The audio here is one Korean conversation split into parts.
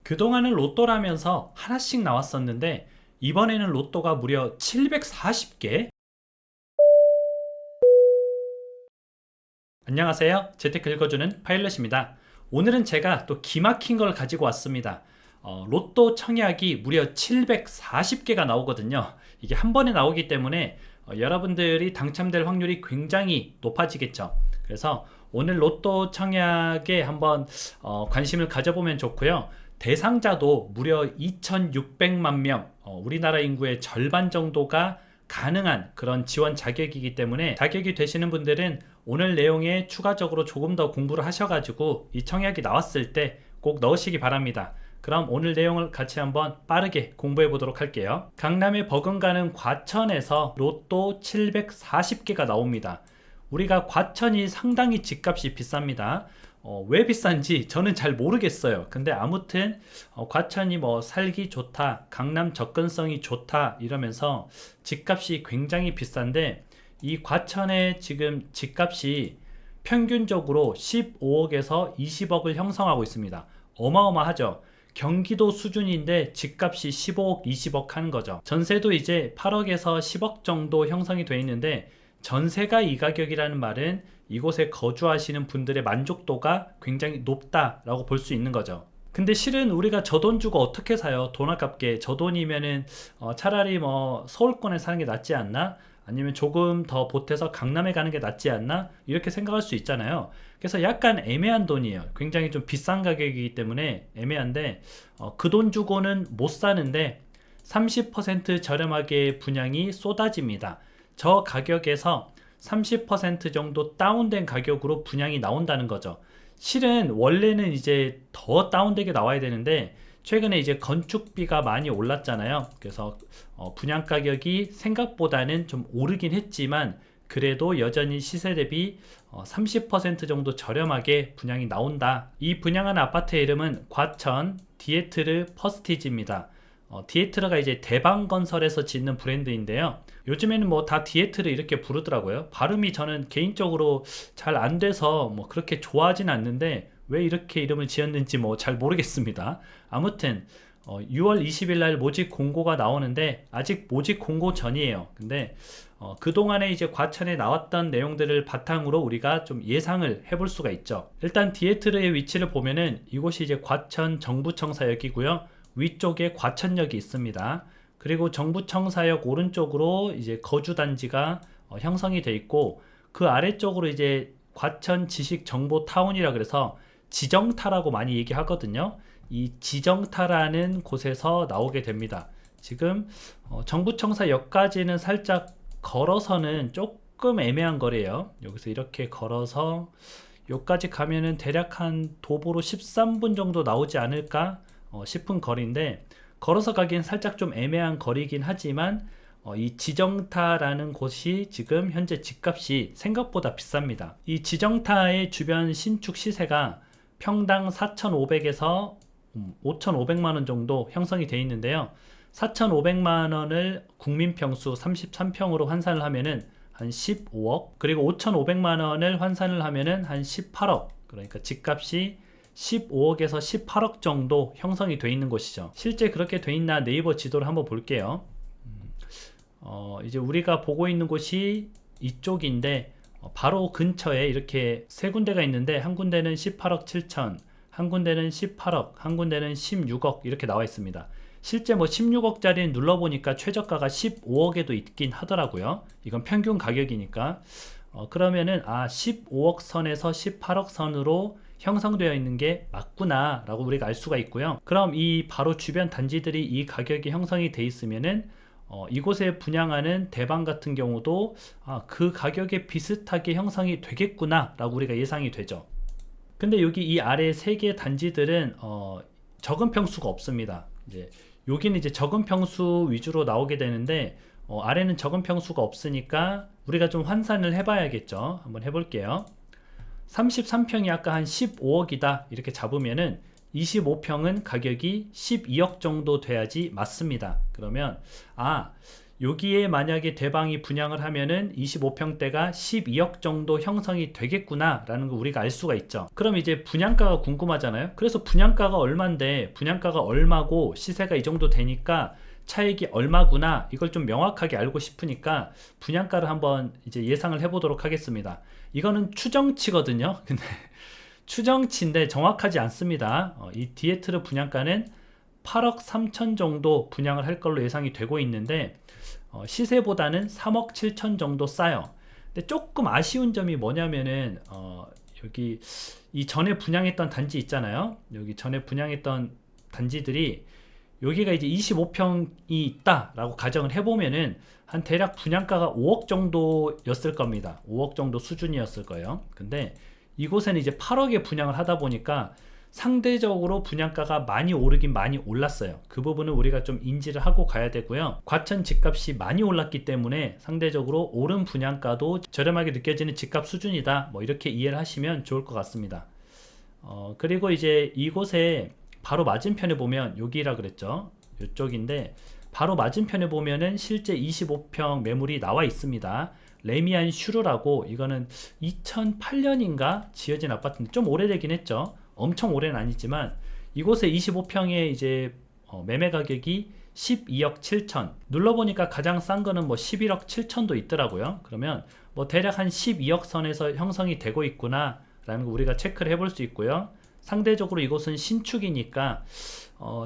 그동안은 로또라면서 하나씩 나왔었는데 이번에는 로또가 무려 740개? 안녕하세요. 재테크 읽어주는 파일럿입니다. 오늘은 제가 또 기막힌 걸 가지고 왔습니다. 로또 청약이 무려 740개가 나오거든요. 이게 한 번에 나오기 때문에 여러분들이 당첨될 확률이 굉장히 높아지겠죠. 그래서 오늘 로또 청약에 한번 관심을 가져보면 좋고요. 대상자도 무려 2600만 명, 우리나라 인구의 절반 정도가 가능한 그런 지원 자격이기 때문에 자격이 되시는 분들은 오늘 내용에 추가적으로 조금 더 공부를 하셔가지고 이 청약이 나왔을 때 꼭 넣으시기 바랍니다. 그럼 오늘 내용을 같이 한번 빠르게 공부해 보도록 할게요. 강남의 버금가는 과천에서 로또 740개가 나옵니다. 우리가 과천이 상당히 집값이 비쌉니다. 왜 비싼지 저는 잘 모르겠어요. 근데 아무튼 과천이 뭐 살기 좋다, 강남 접근성이 좋다 이러면서 집값이 굉장히 비싼데, 이 과천의 지금 집값이 평균적으로 15억에서 20억을 형성하고 있습니다. 어마어마하죠. 경기도 수준인데 집값이 15억, 20억 하는 거죠. 전세도 이제 8억에서 10억 정도 형성이 되어 있는데, 전세가 이 가격이라는 말은 이곳에 거주하시는 분들의 만족도가 굉장히 높다라고 볼 수 있는 거죠. 근데 실은 우리가 저 돈 주고 어떻게 사요? 돈 아깝게. 저 돈이면은 차라리 뭐 서울권에 사는 게 낫지 않나? 아니면 조금 더 보태서 강남에 가는 게 낫지 않나? 이렇게 생각할 수 있잖아요. 그래서 약간 애매한 돈이에요. 굉장히 좀 비싼 가격이기 때문에 애매한데, 그 돈 주고는 못 사는데 30% 저렴하게 분양이 쏟아집니다. 저 가격에서 30% 정도 다운된 가격으로 분양이 나온다는 거죠. 실은 원래는 이제 더 다운되게 나와야 되는데, 최근에 이제 건축비가 많이 올랐잖아요. 그래서 분양 가격이 생각보다는 좀 오르긴 했지만 그래도 여전히 시세 대비 30% 정도 저렴하게 분양이 나온다. 이 분양한 아파트의 이름은 과천 디에트르 퍼스티지입니다. 디에트르가 이제 대방건설에서 짓는 브랜드인데요. 요즘에는 뭐 다 디에트르 이렇게 부르더라고요. 발음이 저는 개인적으로 잘 안 돼서 뭐 그렇게 좋아하진 않는데 왜 이렇게 이름을 지었는지 뭐 잘 모르겠습니다. 아무튼 6월 20일 날 모집 공고가 나오는데 아직 모집 공고 전이에요. 근데 그동안에 이제 과천에 나왔던 내용들을 바탕으로 우리가 좀 예상을 해볼 수가 있죠. 일단 디에트르의 위치를 보면은 이곳이 이제 과천 정부청사역이고요. 위쪽에 과천역이 있습니다. 그리고 정부청사역 오른쪽으로 이제 거주단지가 형성이 돼 있고, 그 아래쪽으로 이제 과천 지식정보타운이라 그래서 지정타라고 많이 얘기하거든요. 이 지정타라는 곳에서 나오게 됩니다. 지금 정부청사역까지는 살짝 걸어서는 조금 애매한 거리예요. 여기서 이렇게 걸어서 여기까지 가면은 대략 한 도보로 13분 정도 나오지 않을까 싶은 거리인데, 걸어서 가기엔 살짝 좀 애매한 거리긴 하지만 이 지정타라는 곳이 지금 현재 집값이 생각보다 비쌉니다. 이 지정타의 주변 신축 시세가 평당 4,500에서 5,500만원 정도 형성이 되어 있는데요. 4,500만원을 국민평수 33평으로 환산을 하면은 한 15억, 그리고 5,500만원을 환산을 하면은 한 18억, 그러니까 집값이 15억에서 18억 정도 형성이 되어 있는 곳이죠. 실제 그렇게 되어 있나 네이버 지도를 한번 볼게요. 이제 우리가 보고 있는 곳이 이쪽인데 바로 근처에 이렇게 세 군데가 있는데, 한 군데는 18억 7천, 한 군데는 18억, 한 군데는 16억 이렇게 나와 있습니다. 실제 뭐 16억짜리는 눌러보니까 최저가가 15억에도 있긴 하더라고요. 이건 평균 가격이니까. 그러면은 15억 선에서 18억 선으로 형성되어 있는 게 맞구나 라고 우리가 알 수가 있고요. 그럼 이 바로 주변 단지들이 이 가격이 형성이 돼 있으면은 이곳에 분양하는 대방 같은 경우도 그 가격에 비슷하게 형성이 되겠구나 라고 우리가 예상이 되죠. 근데 여기 이 아래 세 개 단지들은 적은 평수가 없습니다. 이제 여기는 이제 적은 평수 위주로 나오게 되는데, 아래는 적은 평수가 없으니까 우리가 좀 환산을 해봐야겠죠. 한번 해볼게요. 33평이 아까 한 15억이다 이렇게 잡으면은 25평은 가격이 12억 정도 돼야지 맞습니다. 그러면 여기에 만약에 대방이 분양을 하면은 25평대가 12억 정도 형성이 되겠구나 라는 거 우리가 알 수가 있죠. 그럼 이제 분양가가 궁금하잖아요. 그래서 분양가가 얼만데, 분양가가 얼마고 시세가 이 정도 되니까 차익이 얼마구나, 이걸 좀 명확하게 알고 싶으니까 분양가를 한번 이제 예상을 해보도록 하겠습니다. 이거는 추정치거든요. 근데 추정치인데 정확하지 않습니다. 이 디에트르 분양가는 8억 3천 정도 분양을 할 걸로 예상이 되고 있는데, 시세보다는 3억 7천 정도 싸요. 근데 조금 아쉬운 점이 뭐냐면은 여기 이 전에 분양했던 단지 있잖아요. 여기 전에 분양했던 단지들이 여기가 이제 25평이 있다라고 가정을 해보면은 한 대략 분양가가 5억 정도였을 겁니다. 5억 정도 수준이었을 거예요. 근데 이곳에는 이제 8억에 분양을 하다 보니까 상대적으로 분양가가 많이 오르긴 많이 올랐어요. 그 부분은 우리가 좀 인지를 하고 가야 되고요. 과천 집값이 많이 올랐기 때문에 상대적으로 오른 분양가도 저렴하게 느껴지는 집값 수준이다, 뭐 이렇게 이해를 하시면 좋을 것 같습니다. 그리고 이제 이곳에 바로 맞은편에 보면, 여기라 그랬죠, 이쪽인데 바로 맞은편에 보면은 실제 25평 매물이 나와 있습니다. 레미안 슈르라고, 이거는 2008년인가 지어진 아파트인데 좀 오래되긴 했죠. 엄청 오래는 아니지만 이곳에 25평에 이제 매매 가격이 12억 7천, 눌러보니까 가장 싼 거는 뭐 11억 7천도 있더라고요. 그러면 뭐 대략 한 12억 선에서 형성이 되고 있구나 라는 거 우리가 체크를 해볼 수 있고요. 상대적으로 이곳은 신축이니까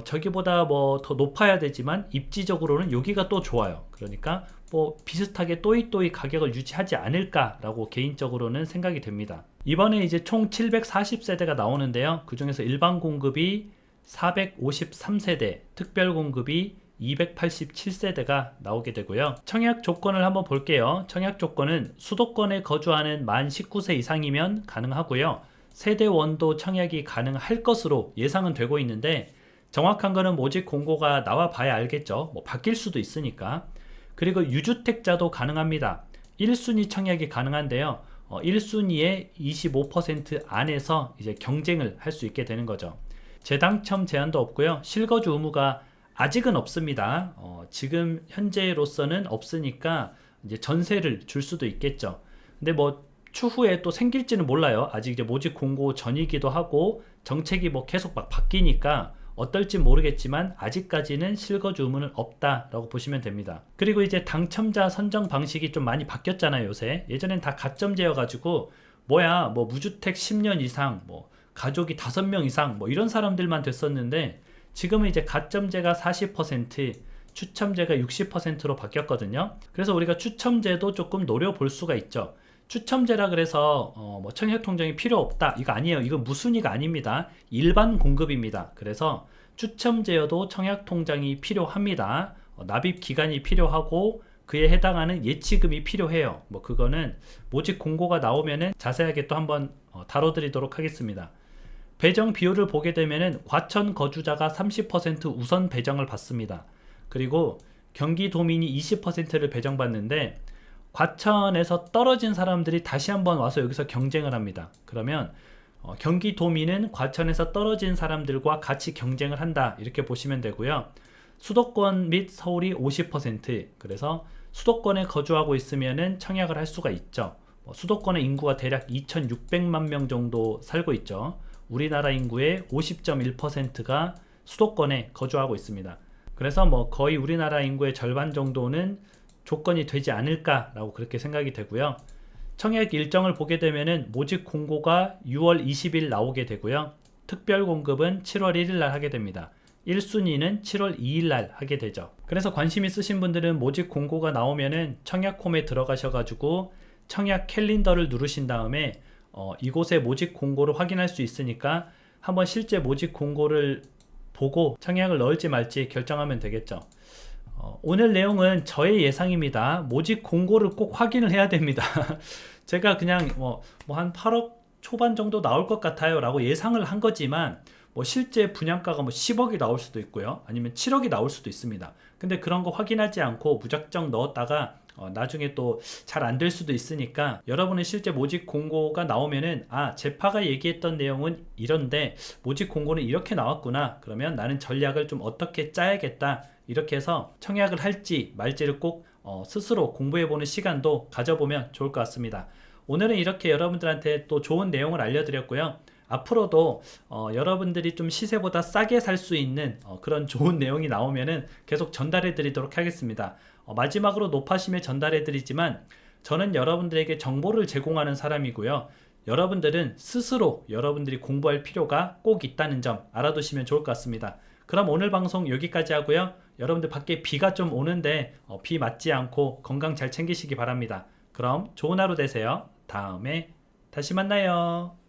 저기보다 뭐 더 높아야 되지만 입지적으로는 여기가 또 좋아요. 그러니까 뭐 비슷하게 또이또이 가격을 유지하지 않을까라고 개인적으로는 생각이 됩니다. 이번에 이제 총 740세대가 나오는데요. 그 중에서 일반 공급이 453세대, 특별 공급이 287세대가 나오게 되고요. 청약 조건을 한번 볼게요. 청약 조건은 수도권에 거주하는 만 19세 이상이면 가능하고요. 세대 원도 청약이 가능할 것으로 예상은 되고 있는데, 정확한 거는 모집 공고가 나와 봐야 알겠죠. 뭐 바뀔 수도 있으니까. 그리고 유주택자도 가능합니다. 1순위 청약이 가능한데요. 1순위의 25% 안에서 이제 경쟁을 할 수 있게 되는 거죠. 재당첨 제한도 없고요. 실거주 의무가 아직은 없습니다. 지금 현재로서는 없으니까 이제 전세를 줄 수도 있겠죠. 근데 뭐 추후에 또 생길지는 몰라요. 아직 이제 모집 공고 전이기도 하고 정책이 뭐 계속 막 바뀌니까 어떨지 모르겠지만 아직까지는 실거주 의무는 없다라고 보시면 됩니다. 그리고 이제 당첨자 선정 방식이 좀 많이 바뀌었잖아요. 요새 예전엔 다 가점제여 가지고 뭐야 뭐 무주택 10년 이상, 뭐 가족이 5명 이상, 뭐 이런 사람들만 됐었는데 지금은 이제 가점제가 40%, 추첨제가 60%로 바뀌었거든요. 그래서 우리가 추첨제도 조금 노려볼 수가 있죠. 추첨제라 그래서 뭐 청약통장이 필요 없다, 이거 아니에요. 이건 무순위가 아닙니다. 일반 공급입니다. 그래서 추첨제여도 청약통장이 필요합니다. 납입 기간이 필요하고 그에 해당하는 예치금이 필요해요. 뭐 그거는 모집 공고가 나오면은 자세하게 또 한번 다뤄드리도록 하겠습니다. 배정 비율을 보게 되면은 과천 거주자가 30% 우선 배정을 받습니다. 그리고 경기도민이 20%를 배정받는데, 과천에서 떨어진 사람들이 다시 한번 와서 여기서 경쟁을 합니다. 그러면 경기도민은 과천에서 떨어진 사람들과 같이 경쟁을 한다, 이렇게 보시면 되고요. 수도권 및 서울이 50%, 그래서 수도권에 거주하고 있으면은 청약을 할 수가 있죠. 수도권의 인구가 대략 2,600만 명 정도 살고 있죠. 우리나라 인구의 50.1%가 수도권에 거주하고 있습니다. 그래서 뭐 거의 우리나라 인구의 절반 정도는 조건이 되지 않을까라고 그렇게 생각이 되고요. 청약 일정을 보게 되면은 모집 공고가 6월 20일 나오게 되고요. 특별 공급은 7월 1일 날 하게 됩니다. 1순위는 7월 2일 날 하게 되죠. 그래서 관심 있으신 분들은 모집 공고가 나오면은 청약홈에 들어가셔가지고 청약 캘린더를 누르신 다음에 이곳에 모집 공고를 확인할 수 있으니까 한번 실제 모집 공고를 보고 청약을 넣을지 말지 결정하면 되겠죠. 오늘 내용은 저의 예상입니다. 모집 공고를 꼭 확인을 해야 됩니다. 제가 그냥 뭐 한 8억 초반 정도 나올 것 같아요 라고 예상을 한 거지만, 뭐 실제 분양가가 뭐 10억이 나올 수도 있고요. 아니면 7억이 나올 수도 있습니다. 근데 그런 거 확인하지 않고 무작정 넣었다가 나중에 또 잘 안 될 수도 있으니까 여러분은 실제 모집 공고가 나오면은 제파가 얘기했던 내용은 이런데 모집 공고는 이렇게 나왔구나. 그러면 나는 전략을 좀 어떻게 짜야겠다. 이렇게 해서 청약을 할지 말지를 꼭 스스로 공부해보는 시간도 가져보면 좋을 것 같습니다. 오늘은 이렇게 여러분들한테 또 좋은 내용을 알려드렸고요. 앞으로도 여러분들이 좀 시세보다 싸게 살 수 있는 그런 좋은 내용이 나오면은 계속 전달해 드리도록 하겠습니다. 마지막으로 노파심에 전달해 드리지만 저는 여러분들에게 정보를 제공하는 사람이고요. 여러분들은 스스로 여러분들이 공부할 필요가 꼭 있다는 점 알아두시면 좋을 것 같습니다. 그럼 오늘 방송 여기까지 하고요. 여러분들 밖에 비가 좀 오는데 비 맞지 않고 건강 잘 챙기시기 바랍니다. 그럼 좋은 하루 되세요. 다음에 다시 만나요.